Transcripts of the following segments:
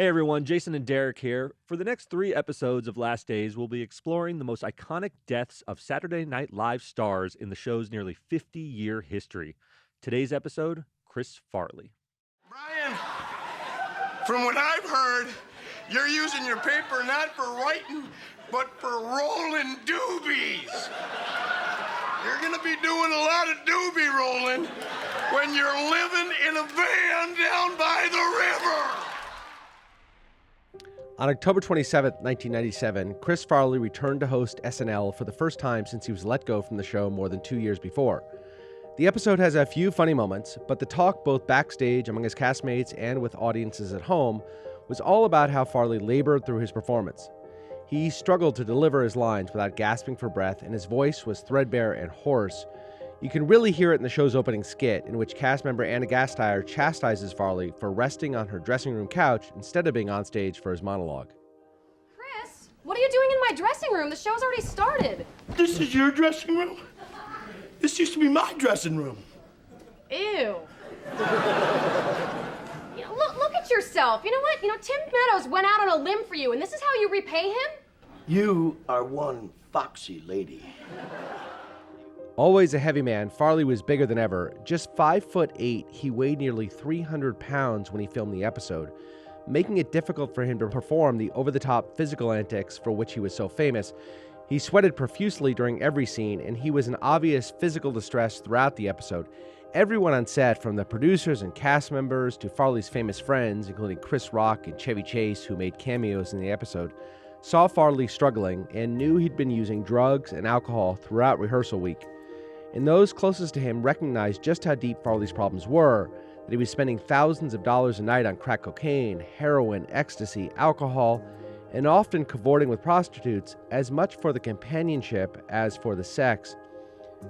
Hey everyone, Jason and Derek here. For the next 3 episodes of Last Days, we'll be exploring the most iconic deaths of Saturday Night Live stars in the show's nearly 50-year history. Today's episode, Chris Farley. Brian, from what I've heard, you're using your paper not for writing, but for rolling doobies. You're gonna be doing a lot of doobie rolling when you're living in a van down by the river. On October 27, 1997, Chris Farley returned to host SNL for the first time since he was let go from the show more than 2 years before. The episode has a few funny moments, but the talk both backstage among his castmates and with audiences at home was all about how Farley labored through his performance. He struggled to deliver his lines without gasping for breath, and his voice was threadbare and hoarse. You can really hear it in the show's opening skit, in which cast member Anna Gasteyer chastises Farley for resting on her dressing room couch instead of being on stage for his monologue. Chris, what are you doing in my dressing room? The show's already started. This is your dressing room? This used to be my dressing room. Ew. Look at yourself. You know what? Tim Meadows went out on a limb for you, and this is how you repay him? You are one foxy lady. Always a heavy man, Farley was bigger than ever. Just 5'8", he weighed nearly 300 pounds when he filmed the episode, making it difficult for him to perform the over-the-top physical antics for which he was so famous. He sweated profusely during every scene, and he was in obvious physical distress throughout the episode. Everyone on set, from the producers and cast members to Farley's famous friends, including Chris Rock and Chevy Chase, who made cameos in the episode, saw Farley struggling and knew he'd been using drugs and alcohol throughout rehearsal week. And those closest to him recognized just how deep Farley's problems were, that he was spending thousands of dollars a night on crack cocaine, heroin, ecstasy, alcohol, and often cavorting with prostitutes, as much for the companionship as for the sex.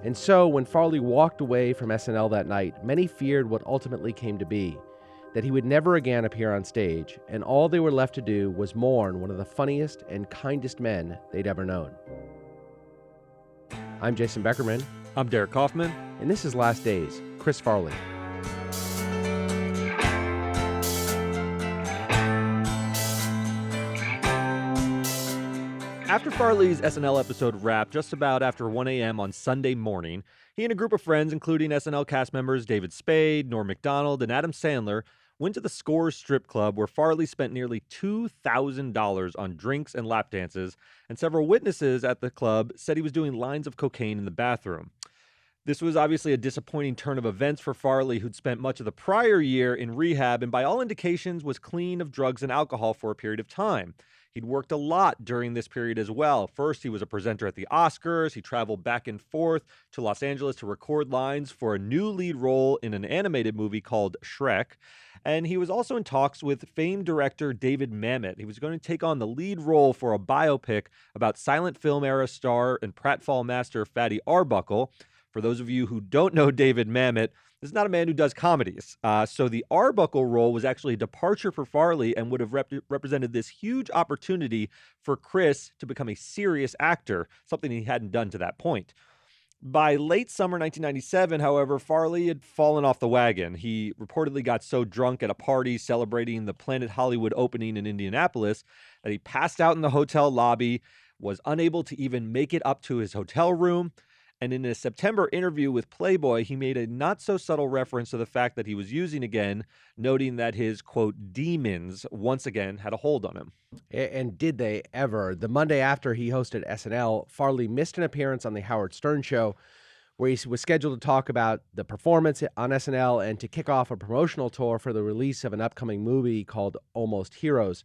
And so, when Farley walked away from SNL that night, many feared what ultimately came to be, that he would never again appear on stage, and all they were left to do was mourn one of the funniest and kindest men they'd ever known. I'm Jason Becerkman. I'm Derek Kaufman. And this is Last Days, Chris Farley. After Farley's SNL episode wrapped just about after 1 a.m. on Sunday morning, he and a group of friends, including SNL cast members David Spade, Norm Macdonald, and Adam Sandler, went to the Scores strip club where Farley spent nearly $2,000 on drinks and lap dances, and several witnesses at the club said he was doing lines of cocaine in the bathroom. This was obviously a disappointing turn of events for Farley, who'd spent much of the prior year in rehab and by all indications was clean of drugs and alcohol for a period of time. He'd worked a lot during this period as well. First, he was a presenter at the Oscars. He traveled back and forth to Los Angeles to record lines for a new lead role in an animated movie called Shrek. And he was also in talks with famed director David Mamet. He was going to take on the lead role for a biopic about silent film era star and pratfall master Fatty Arbuckle. For those of you who don't know David Mamet, this is not a man who does comedies. So the Arbuckle role was actually a departure for Farley and would have represented this huge opportunity for Chris to become a serious actor, something he hadn't done to that point. By late summer 1997, however, Farley had fallen off the wagon. He reportedly got so drunk at a party celebrating the Planet Hollywood opening in Indianapolis that he passed out in the hotel lobby, was unable to even make it up to his hotel room. And in a September interview with Playboy, he made a not-so-subtle reference to the fact that he was using again, noting that his, quote, demons once again had a hold on him. And did they ever? The Monday after he hosted SNL, Farley missed an appearance on The Howard Stern Show, where he was scheduled to talk about the performance on SNL and to kick off a promotional tour for the release of an upcoming movie called Almost Heroes.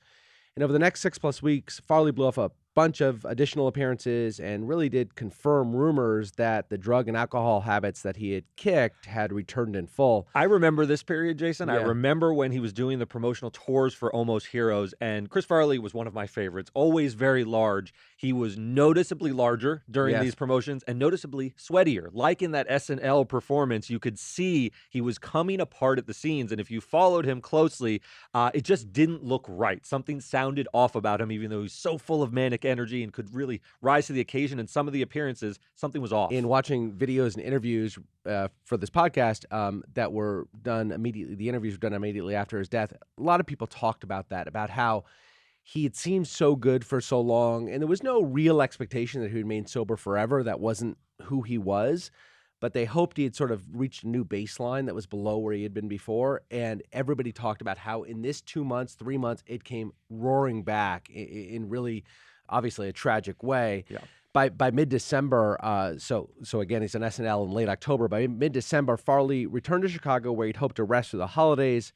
And over the next 6+ weeks, Farley blew off a bunch of additional appearances and really did confirm rumors that the drug and alcohol habits that he had kicked had returned in full. I remember this period, Jason. Yeah. I remember when he was doing the promotional tours for Almost Heroes, and Chris Farley was one of my favorites, always very large. He was noticeably larger during these promotions and noticeably sweatier. Like in that SNL performance, you could see he was coming apart at the scenes, and if you followed him closely, it just didn't look right. Something sounded off about him, even though he's so full of manic energy and could really rise to the occasion. And some of the appearances, something was off. In watching videos and interviews for this podcast that were done immediately, the interviews were done immediately after his death, a lot of people talked about that, about how he had seemed so good for so long, and there was no real expectation that he would remain sober forever. That wasn't who he was, but they hoped he had sort of reached a new baseline that was below where he had been before, and everybody talked about how in this 2 months, 3 months, it came roaring back in really, obviously, a tragic way. Yeah. By mid-December, so again, he's on SNL in late October. By mid-December, Farley returned to Chicago where he'd hoped to rest through the holidays.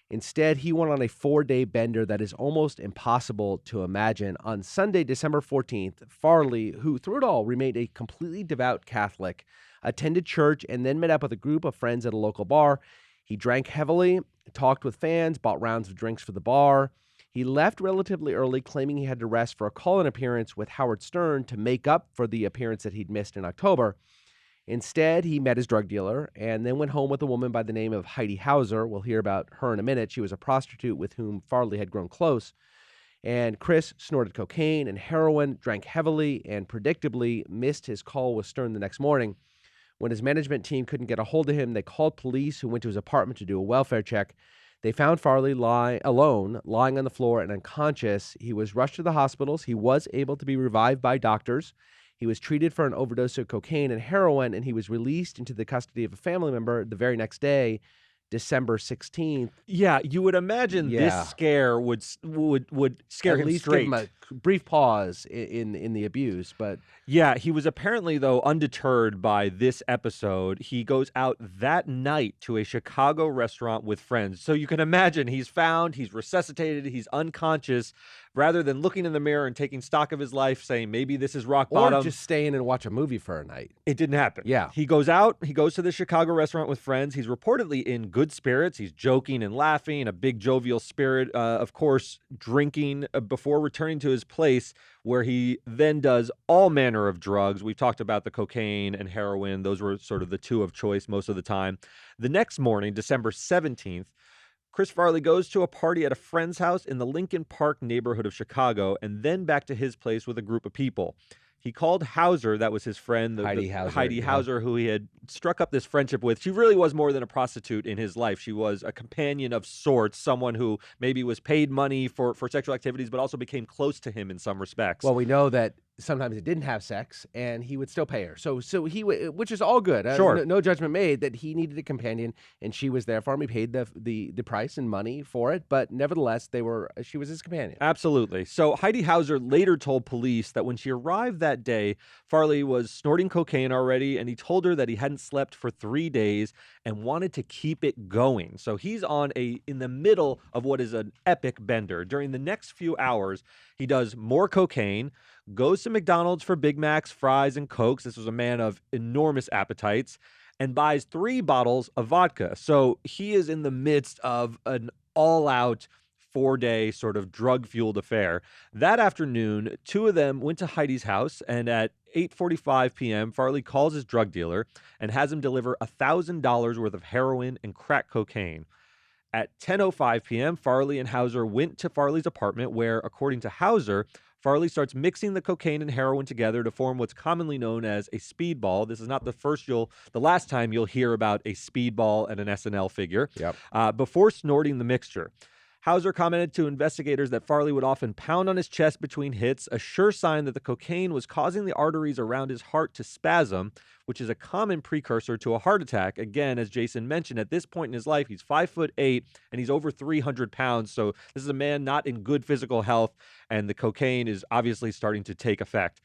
Instead, he went on a 4-day bender that is almost impossible to imagine. On Sunday, December 14th, Farley, who through it all remained a completely devout Catholic, attended church and then met up with a group of friends at a local bar. He drank heavily, talked with fans, bought rounds of drinks for the bar. He left relatively early, claiming he had to rest for a call-in appearance with Howard Stern to make up for the appearance that he'd missed in October. Instead, he met his drug dealer and then went home with a woman by the name of Heidi Hauser. We'll hear about her in a minute. She was a prostitute with whom Farley had grown close. And Chris snorted cocaine and heroin, drank heavily, and predictably missed his call with Stern the next morning. When his management team couldn't get a hold of him, they called police, who went to his apartment to do a welfare check. They found Farley lying on the floor and unconscious. He was rushed to the hospitals. He was able to be revived by doctors. He was treated for an overdose of cocaine and heroin, and he was released into the custody of a family member the very next day, December 16th. Yeah, you would imagine this scare would scare At him least straight. give him a brief pause in the abuse, but Yeah, he was apparently, though, undeterred by this episode. He goes out that night to a Chicago restaurant with friends. So you can imagine he's found, he's resuscitated, he's unconscious. Rather than looking in the mirror and taking stock of his life, saying maybe this is rock bottom. or just stay in and watch a movie for a night. It didn't happen. Yeah. He goes out, he goes to the Chicago restaurant with friends. He's reportedly in good spirits. He's joking and laughing, a big jovial spirit, of course, drinking before returning to his place, where he then does all manner of drugs. We've talked about the cocaine and heroin. Those were sort of the two of choice most of the time. The next morning, December 17th, Chris Farley goes to a party at a friend's house in the Lincoln Park neighborhood of Chicago and then back to his place with a group of people. He called Hauser, that was his friend, Heidi Hauser, who he had struck up this friendship with. She really was more than a prostitute in his life. She was a companion of sorts, someone who maybe was paid money for sexual activities, but also became close to him in some respects. Well, we know that sometimes he didn't have sex, and he would still pay her. So he, which is all good. Sure. No judgment made that he needed a companion, and she was there for him. He paid the price and money for it, but nevertheless, she was his companion. Absolutely. So Heidi Hauser later told police that when she arrived that day, Farley was snorting cocaine already, and he told her that he hadn't slept for 3 days and wanted to keep it going. So he's in the middle of what is an epic bender. During the next few hours, he does more cocaine, goes to McDonald's for Big Macs, fries, and Cokes. This was a man of enormous appetites, and buys 3 bottles of vodka. So he is in the midst of an all-out 4-day sort of drug-fueled affair. That afternoon, 2 of them went to Heidi's house, and at 8:45 p.m., Farley calls his drug dealer and has him deliver $1,000 worth of heroin and crack cocaine. At 10:05 p.m., Farley and Hauser went to Farley's apartment where, according to Hauser, Farley starts mixing the cocaine and heroin together to form what's commonly known as a speedball. This is not the last time you'll hear about a speedball and an SNL figure. Yep. Before snorting the mixture. Hauser commented to investigators that Farley would often pound on his chest between hits, a sure sign that the cocaine was causing the arteries around his heart to spasm, which is a common precursor to a heart attack. Again, as Jason mentioned, at this point in his life, he's 5'8" and he's over 300 pounds. So this is a man not in good physical health, and the cocaine is obviously starting to take effect.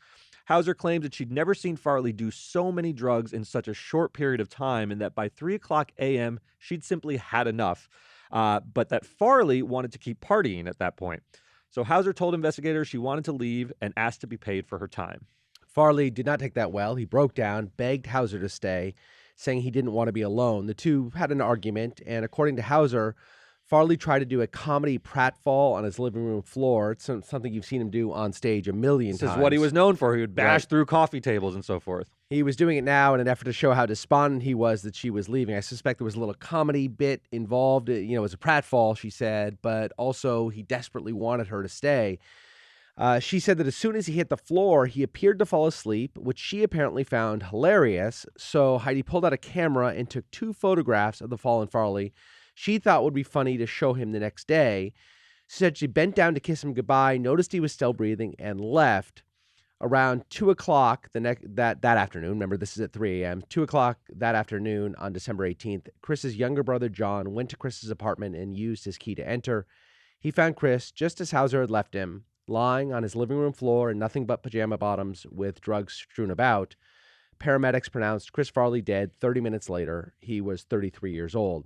Hauser claims that she'd never seen Farley do so many drugs in such a short period of time, and that by 3:00 a.m., she'd simply had enough. But that Farley wanted to keep partying at that point. So Hauser told investigators she wanted to leave and asked to be paid for her time. Farley did not take that well. He broke down, begged Hauser to stay, saying he didn't want to be alone. The two had an argument, and according to Hauser, Farley tried to do a comedy pratfall on his living room floor. It's something you've seen him do on stage a million times. This is what he was known for. He would bash through coffee tables and so forth. He was doing it now in an effort to show how despondent he was that she was leaving. I suspect there was a little comedy bit involved. It was a pratfall, she said, but also he desperately wanted her to stay. She said that as soon as he hit the floor, he appeared to fall asleep, which she apparently found hilarious. So Heidi pulled out a camera and took 2 photographs of the fallen Farley she thought would be funny to show him the next day. She said she bent down to kiss him goodbye, noticed he was still breathing, and left. Around 2 o'clock that afternoon, remember this is at 3 a.m., 2 o'clock that afternoon on December 18th, Chris's younger brother John went to Chris's apartment and used his key to enter. He found Chris, just as Hauser had left him, lying on his living room floor in nothing but pajama bottoms with drugs strewn about. Paramedics pronounced Chris Farley dead 30 minutes later. He was 33 years old.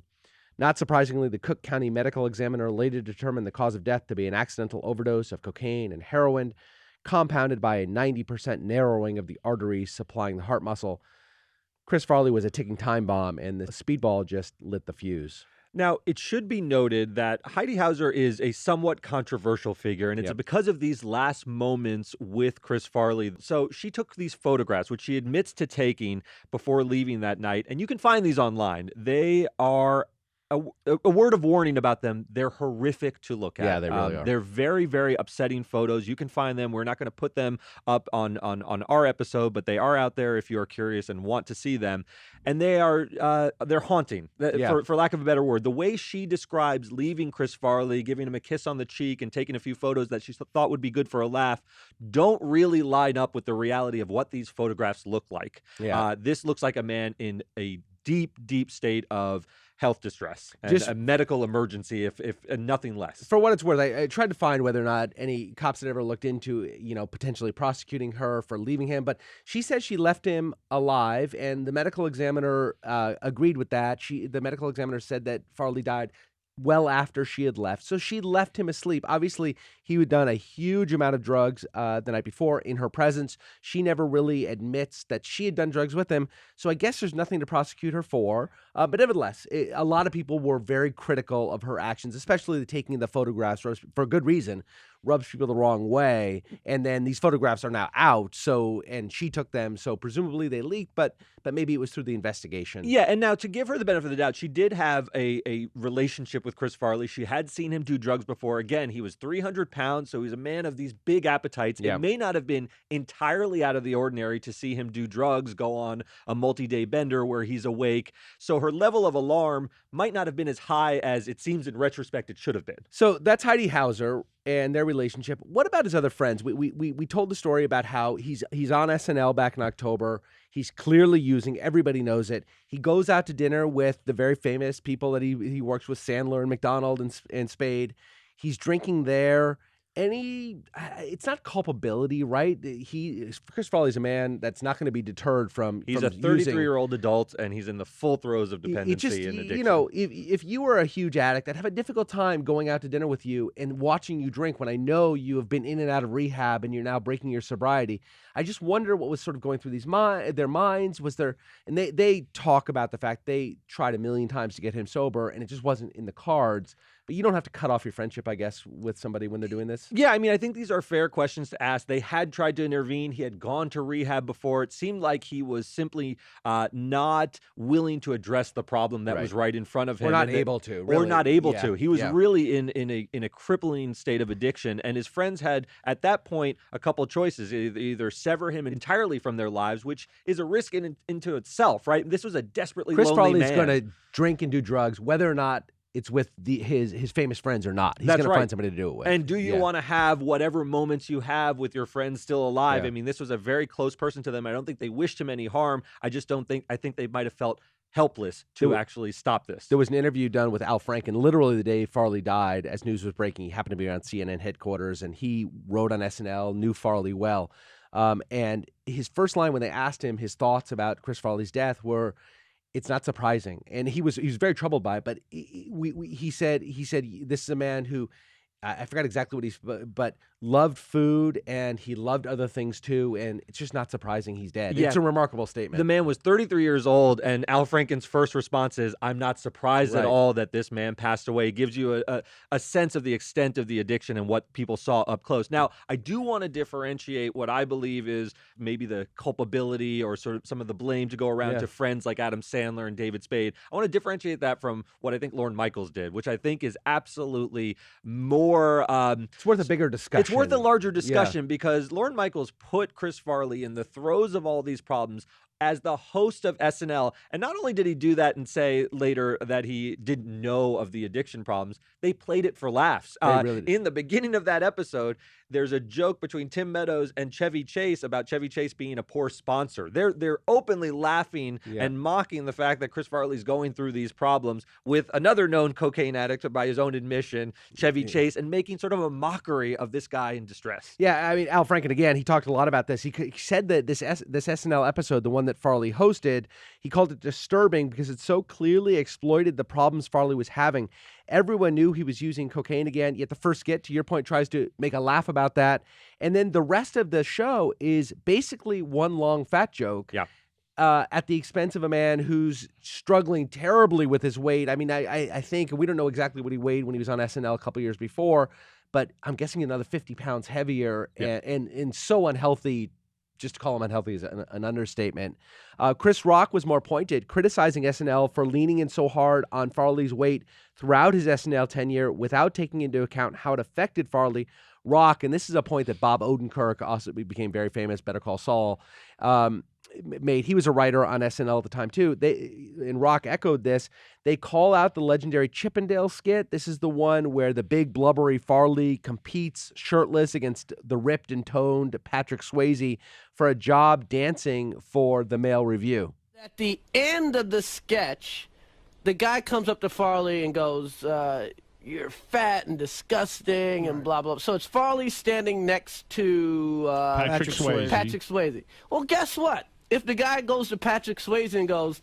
Not surprisingly, the Cook County medical examiner later determined the cause of death to be an accidental overdose of cocaine and heroin, compounded by a 90% narrowing of the arteries supplying the heart muscle. Chris Farley was a ticking time bomb, and the speedball just lit the fuse. Now, it should be noted that Heidi Hauser is a somewhat controversial figure, and it's because of these last moments with Chris Farley. So she took these photographs, which she admits to taking before leaving that night, and you can find these online. They are a word of warning about them. They're horrific to look at. Yeah, they really are. They're very, very upsetting photos. You can find them. We're not going to put them up on our episode, but they are out there if you're curious and want to see them. And they are they're haunting, for lack of a better word. The way she describes leaving Chris Farley, giving him a kiss on the cheek, and taking a few photos that she thought would be good for a laugh, don't really line up with the reality of what these photographs look like. This looks like a man in a deep, deep state of health distress and just a medical emergency, if nothing less. For what it's worth, I tried to find whether or not any cops had ever looked into, potentially prosecuting her for leaving him. But she said she left him alive, and the medical examiner agreed with that. The medical examiner said that Farley died well after she had left. So she left him asleep. Obviously, he had done a huge amount of drugs the night before in her presence. She never really admits that she had done drugs with him. So I guess there's nothing to prosecute her for. But nevertheless, a lot of people were very critical of her actions, especially the taking the photographs for good reason. Rubs people the wrong way, and then these photographs are now out. And she took them, so presumably they leaked, but maybe it was through the investigation. Yeah, and now to give her the benefit of the doubt, she did have a relationship with Chris Farley. She had seen him do drugs before. Again, he was 300 pounds, so he's a man of these big appetites. It may not have been entirely out of the ordinary to see him do drugs, go on a multi-day bender where he's awake. So her level of alarm might not have been as high as it seems in retrospect it should have been. So that's Heidi Hauser and their relationship. What about his other friends? We told the story about how he's on SNL back in October. He's clearly using. Everybody knows it. He goes out to dinner with the very famous people that he works with, Sandler and McDonald and Spade. He's drinking there. It's not culpability, right? Chris Farley's a man that's not going to be deterred from. He's a 33-year-old adult, and he's in the full throes of dependency and addiction. If you were a huge addict, I'd have a difficult time going out to dinner with you and watching you drink when I know you have been in and out of rehab and you're now breaking your sobriety. I just wonder what was sort of going through their minds. Was there? And they talk about the fact they tried a million times to get him sober, and it just wasn't in the cards. But you don't have to cut off your friendship, I guess, with somebody when they're doing this. Yeah, I mean, I think these are fair questions to ask. They had tried to intervene. He had gone to rehab before. It seemed like he was simply not willing to address the problem that was right in front of him. Or not able to. Really. Or not able to. He was really in a crippling state of addiction. And his friends had, at that point, a couple choices. Either sever him entirely from their lives, which is a risk into itself, right? This was a desperately lonely man. Chris Farley is going to drink and do drugs, whether or not it's with his famous friends or not. He's going to find somebody to do it with. And do you want to have whatever moments you have with your friends still alive? I mean, this was a very close person to them. I don't think they wished him any harm. I think they might have felt helpless to actually stop this. There was an interview done with Al Franken literally the day Farley died. As news was breaking, he happened to be around CNN headquarters, and he wrote on SNL, knew Farley well. And his first line when they asked him his thoughts about Chris Farley's death were, "It's not surprising," and he was very troubled by it. But he said this is a man who I forgot exactly what but loved food, and he loved other things too, and it's just not surprising he's dead. It's a remarkable statement. The man was 33 years old, and Al Franken's first response is, "I'm not surprised at all that this man passed away." It gives you a sense of the extent of the addiction and what people saw up close. Now, I do want to differentiate what I believe is maybe the culpability or sort of some of the blame to go around to friends like Adam Sandler and David Spade. I want to differentiate that from what I think Lorne Michaels did, which I think is absolutely more more. It's worth a bigger discussion. It's worth a larger discussion because Lorne Michaels put Chris Farley in the throes of all these problems as the host of SNL. And not only did he do that and say later that he didn't know of the addiction problems, they played it for laughs. Really did. In the beginning of that episode, there's a joke between Tim Meadows and Chevy Chase about Chevy Chase being a poor sponsor. They're openly laughing and mocking the fact that Chris Farley's going through these problems with another known cocaine addict by his own admission, Chevy Chase, and making sort of a mockery of this guy in distress. Yeah, I mean, Al Franken, again, he talked a lot about this. He said that this SNL episode, the one that Farley hosted, he called it disturbing because it so clearly exploited the problems Farley was having. Everyone knew he was using cocaine again, yet the first skit, to your point, tries to make a laugh about that. And then the rest of the show is basically one long fat joke. Yeah. At the expense of a man who's struggling terribly with his weight. I mean, I think, we don't know exactly what he weighed when he was on SNL a couple years before, but I'm guessing another 50 pounds heavier and so unhealthy. Just to call him unhealthy is an understatement. Chris Rock was more pointed, criticizing SNL for leaning in so hard on Farley's weight throughout his SNL tenure without taking into account how it affected Farley. Rock, and this is a point that Bob Odenkirk, also became very famous, Better Call Saul, made. He was a writer on SNL at the time too. And Rock echoed this. They call out the legendary Chippendale skit. This is the one where the big blubbery Farley competes shirtless against the ripped and toned Patrick Swayze for a job dancing for the Male Review. At the end of the sketch, the guy comes up to Farley and goes, "You're fat and disgusting," and blah, blah. So it's Farley standing next to Patrick Swayze. Patrick Swayze. Well, guess what? If the guy goes to Patrick Swayze and goes,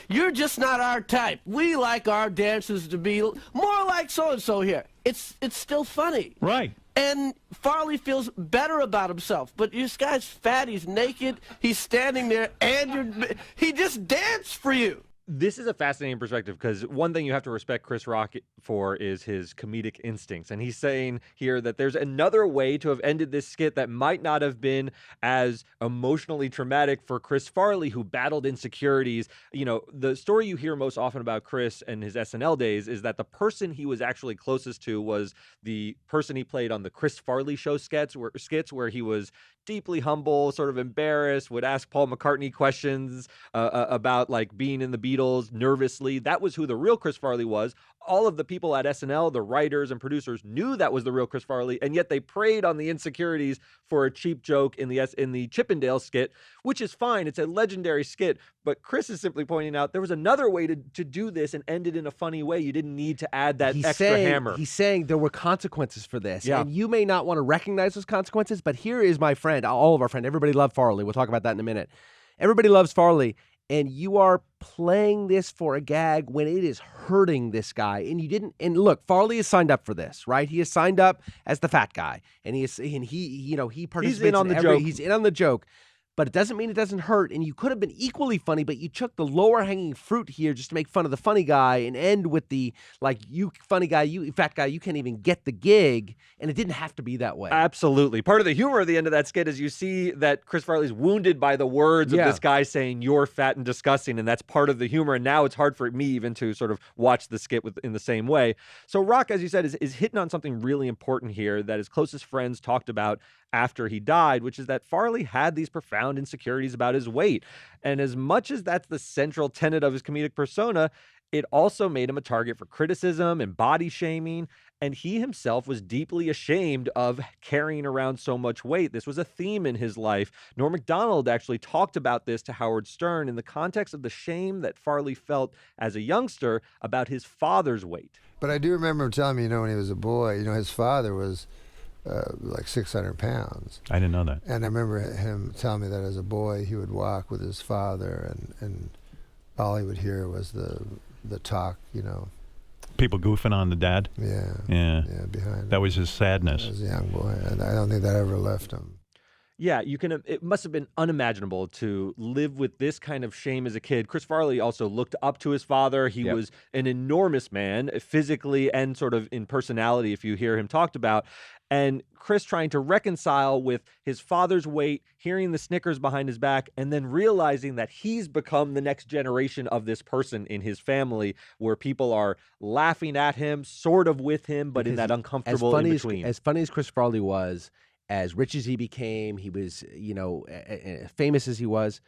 "You're just not our type. We like our dancers to be more like so-and-so here," it's still funny. Right. And Farley feels better about himself. But this guy's fat, he's naked, he's standing there, and he just danced for you. This is a fascinating perspective because one thing you have to respect Chris Rock for is his comedic instincts. And he's saying here that there's another way to have ended this skit that might not have been as emotionally traumatic for Chris Farley, who battled insecurities. You know, the story you hear most often about Chris and his SNL days is that the person he was actually closest to was the person he played on the Chris Farley Show skits where he was deeply humble, sort of embarrassed, would ask Paul McCartney questions about like being in the Beatles nervously. That was who the real Chris Farley was. All of the people at SNL, the writers and producers, knew that was the real Chris Farley, and yet they preyed on the insecurities for a cheap joke in the Chippendale skit, which is fine. It's a legendary skit, but Chris is simply pointing out there was another way to do this and end it in a funny way. You didn't need to add that extra hammer. He's saying there were consequences for this, Yeah. and you may not want to recognize those consequences, but here is my friend, all of our friend, everybody loved Farley. We'll talk about that in a minute. Everybody loves Farley. And you are playing this for a gag when it is hurting this guy. And you didn't. And look, Farley is signed up for this, right? He is signed up as the fat guy, and he participates. He's in on the joke. He's in on the joke. But it doesn't mean it doesn't hurt. And you could have been equally funny, but you took the lower hanging fruit here just to make fun of the funny guy and end with the, like, you funny guy, you fat guy, you can't even get the gig. And it didn't have to be that way. Absolutely. Part of the humor at the end of that skit is you see that Chris Farley's wounded by the words of this guy saying, "You're fat and disgusting." And that's part of the humor. And now it's hard for me even to sort of watch the skit in the same way. So Rock, as you said, is hitting on something really important here that his closest friends talked about after he died, which is that Farley had these profound insecurities about his weight. And as much as that's the central tenet of his comedic persona, it also made him a target for criticism and body shaming. And he himself was deeply ashamed of carrying around so much weight. This was a theme in his life. Norm Macdonald actually talked about this to Howard Stern in the context of the shame that Farley felt as a youngster about his father's weight. But I do remember him telling me, when he was a boy, his father was like 600 pounds. I didn't know that. And I remember him telling me that as a boy he would walk with his father and all he would hear was the talk, People goofing on the dad? Yeah, Yeah. behind That him. was his sadness. As a young boy. And I don't think that ever left him. Yeah, you can. It must have been unimaginable to live with this kind of shame as a kid. Chris Farley also looked up to his father. He Yep. was an enormous man, physically and sort of in personality, if you hear him talked about. And Chris trying to reconcile with his father's weight, hearing the snickers behind his back, and then realizing that he's become the next generation of this person in his family, where people are laughing at him, sort of with him, but in Because that uncomfortable in between. As funny as Chris Farley was, as rich as he became, he was, famous as he was,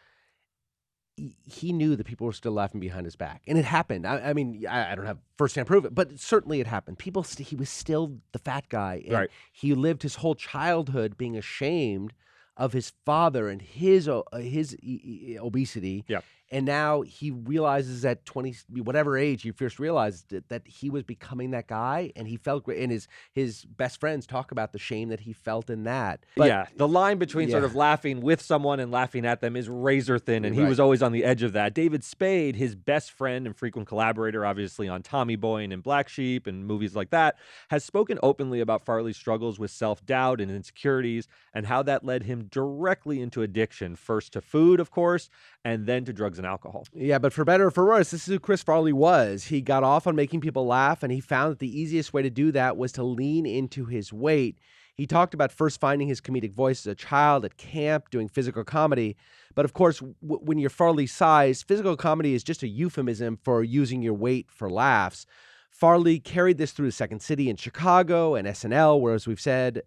he knew that people were still laughing behind his back. And it happened. I mean, I don't have firsthand proof it, but certainly it happened. He was still the fat guy. And Right. he lived his whole childhood being ashamed of his father and his obesity. Yeah. And now he realizes at 20, whatever age, he first realized that he was becoming that guy, and he felt great. And his best friends talk about the shame that he felt in that. But, yeah, the line between sort Yeah. of laughing with someone and laughing at them is razor thin, and he Right. was always on the edge of that. David Spade, his best friend and frequent collaborator, obviously on Tommy Boy and in Black Sheep and movies like that, has spoken openly about Farley's struggles with self-doubt and insecurities and how that led him directly into addiction, first to food, of course, and then to drugs and alcohol. Yeah, but for better or for worse, this is who Chris Farley was. He got off on making people laugh, and he found that the easiest way to do that was to lean into his weight. He talked about first finding his comedic voice as a child at camp, doing physical comedy. But of course, when you're Farley's size, physical comedy is just a euphemism for using your weight for laughs. Farley carried this through Second City in Chicago and SNL, where, as we've said,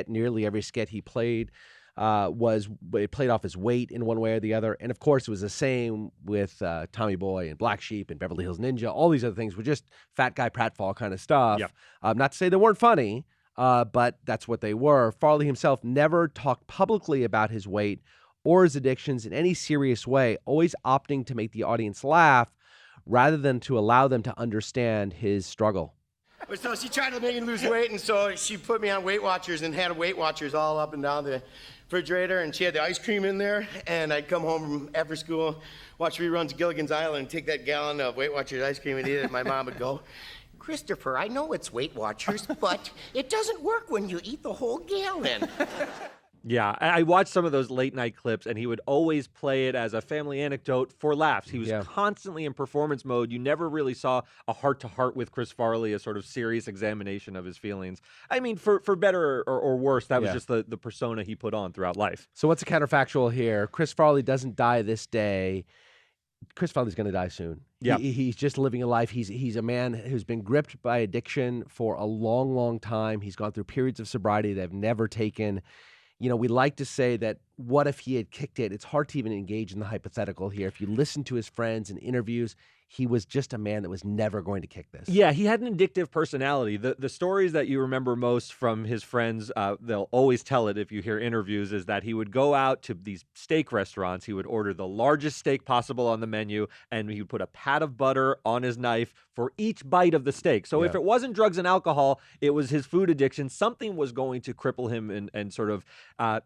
nearly every skit he played, it played off his weight in one way or the other. And of course, it was the same with Tommy Boy and Black Sheep and Beverly Hills Ninja. All these other things were just fat guy pratfall kind of stuff. Yep. Not to say they weren't funny, but that's what they were. Farley himself never talked publicly about his weight or his addictions in any serious way, always opting to make the audience laugh rather than to allow them to understand his struggle. So she tried to make me lose weight, and so she put me on Weight Watchers and had Weight Watchers all up and down the refrigerator, and she had the ice cream in there, and I'd come home from after school, watch reruns of Gilligan's Island, and take that gallon of Weight Watchers ice cream and eat it, and my mom would go, Christopher, I know it's Weight Watchers, but it doesn't work when you eat the whole gallon. Yeah, I watched some of those late night clips, and he would always play it as a family anecdote for laughs. He was constantly in performance mode. You never really saw a heart-to-heart with Chris Farley, a sort of serious examination of his feelings. I mean, for better or worse, that was just the persona he put on throughout life. So what's the counterfactual here? Chris Farley doesn't die this day. Chris Farley's going to die soon. Yeah. He's just living a life. He's a man who's been gripped by addiction for a long, long time. He's gone through periods of sobriety that have never taken. We like to say that what if he had kicked it? It's hard to even engage in the hypothetical here. If you listen to his friends and interviews, he was just a man that was never going to kick this. Yeah, he had an addictive personality. The stories that you remember most from his friends, they'll always tell it if you hear interviews, is that he would go out to these steak restaurants. He would order the largest steak possible on the menu, and he would put a pat of butter on his knife for each bite of the steak. So if it wasn't drugs and alcohol, it was his food addiction. Something was going to cripple him and sort of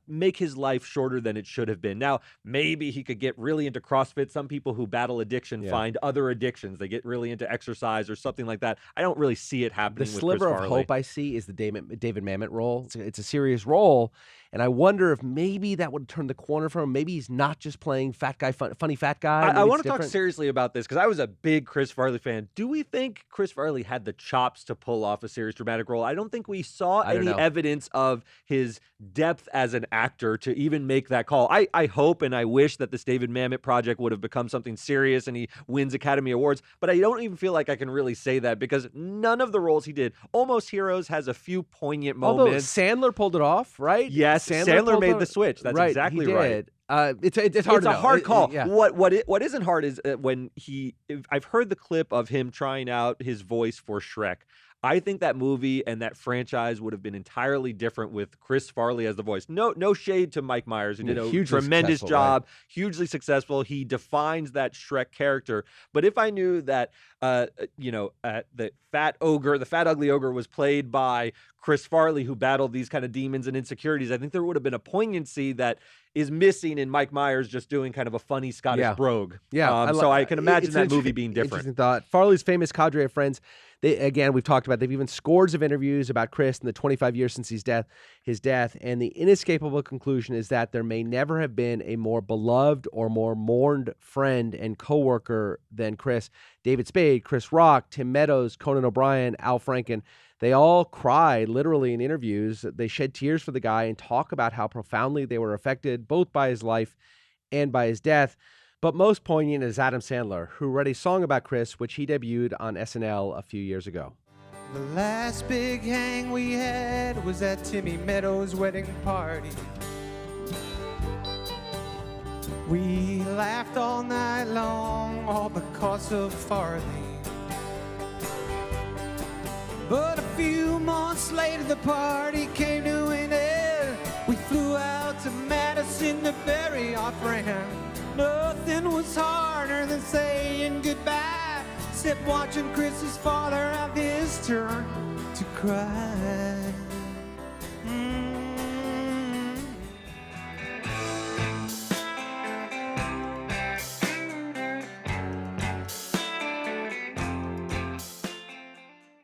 make his life shorter than it should have been. Now, maybe he could get really into CrossFit. Some people who battle addiction find other addictions. They get really into exercise or something like that. I don't really see it happening The with sliver Chris of Farley. hope I see is the David Mamet role. It's a serious role, and I wonder if maybe that would turn the corner for him. Maybe he's not just playing fat guy, funny fat guy. I want to talk seriously about this because I was a big Chris Farley fan. Do we think Chris Farley had the chops to pull off a serious dramatic role? I don't think we saw any evidence of his depth as an actor to even make that call. I hope and I wish that this David Mamet project would have become something serious and he wins Academy Awards, but I don't even feel like I can really say that because none of the roles he did. Almost Heroes has a few poignant moments. Although Sandler pulled it off, right? Yes, Sandler made the switch. That's exactly right. It's hard. It's to a hard call. Yeah. What isn't hard is when I've heard the clip of him trying out his voice for Shrek. I think that movie and that franchise would have been entirely different with Chris Farley as the voice. No shade to Mike Myers, who did a tremendous job, hugely successful. He defines that Shrek character. But if I knew that, the fat ugly ogre was played by Chris Farley, who battled these kind of demons and insecurities. I think there would have been a poignancy that is missing in Mike Myers just doing kind of a funny Scottish brogue. Yeah. So I can imagine It's that an movie being different. Interesting thought. Farley's famous cadre of friends, we've talked about, they've even scores of interviews about Chris in the 25 years since his death, and the inescapable conclusion is that there may never have been a more beloved or more mourned friend and coworker than Chris. David Spade, Chris Rock, Tim Meadows, Conan O'Brien, Al Franken, they all cry literally in interviews. They shed tears for the guy and talk about how profoundly they were affected both by his life and by his death. But most poignant is Adam Sandler, who wrote a song about Chris, which he debuted on SNL a few years ago. The last big hang we had was at Timmy Meadows' wedding party. We laughed all night long, all because of Farley. But a few months later the party came to an end. We flew out to Madison to bury our friend. Nothing was harder than saying goodbye, except watching Chris's father have his turn to cry.